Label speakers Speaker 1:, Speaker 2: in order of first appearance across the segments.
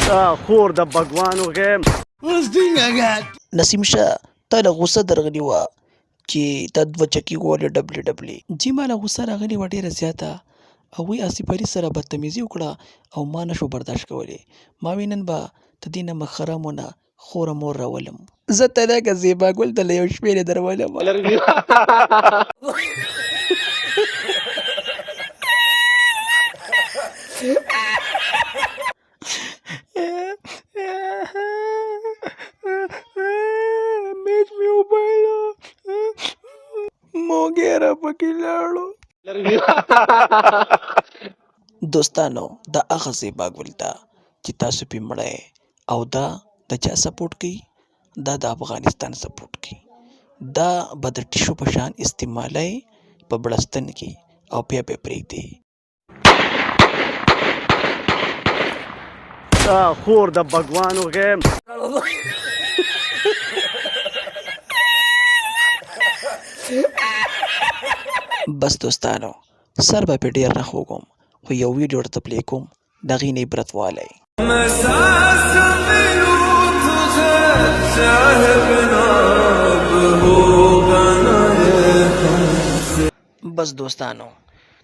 Speaker 1: خور د بګوانو غیم
Speaker 2: نسیم شاه تا له غوسه درغلې وه چې تا 2 چکي ووهلې ډبلې ډبلې. جي ما له غوسه راغلې وه ډېره زیاته، هغوی آصف علي سره بدتمیزي وکړه او ما نه شو برداشت کولی. ما وی نن به د دې نه محرمو نه خوره مور راولم. زه ته دا که زیبا ګل ته له یو شپېلې درولم. میچ مې وبایله موږی را پکې لاړو. دوستانو دا هغه زیبا ګل ده چې تاسو پې مړی او دا د چا سپورټ کوي؟ دا د افغانستان سپورټ کوي. دا به د ټیشو په شان استعمالی په بړستن کې او بیا به یې پرېږدي.
Speaker 1: خور د بګوانو غیم
Speaker 2: بس دوستانو سر به پې ډېر نه خوږم خو یو ویډیو ورته پلی کوم د هغې نه عبرت والی. بس دوستانو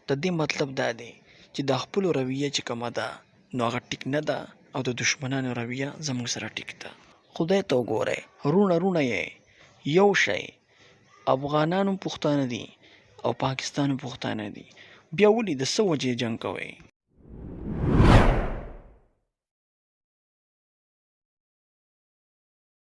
Speaker 2: د دې مطلب دا دی چې د خپلو رویه چې کومه ده نو هغه ټیک نه ده او د دشمنانو رویه زموږ سره ټیک ده. خدای ته وګورئ رونه یې یو شی. افغانان هم پښتانه دي او پاکستان هم پښتانه دي، بیا ولې د څه وجې جنګ کوئ؟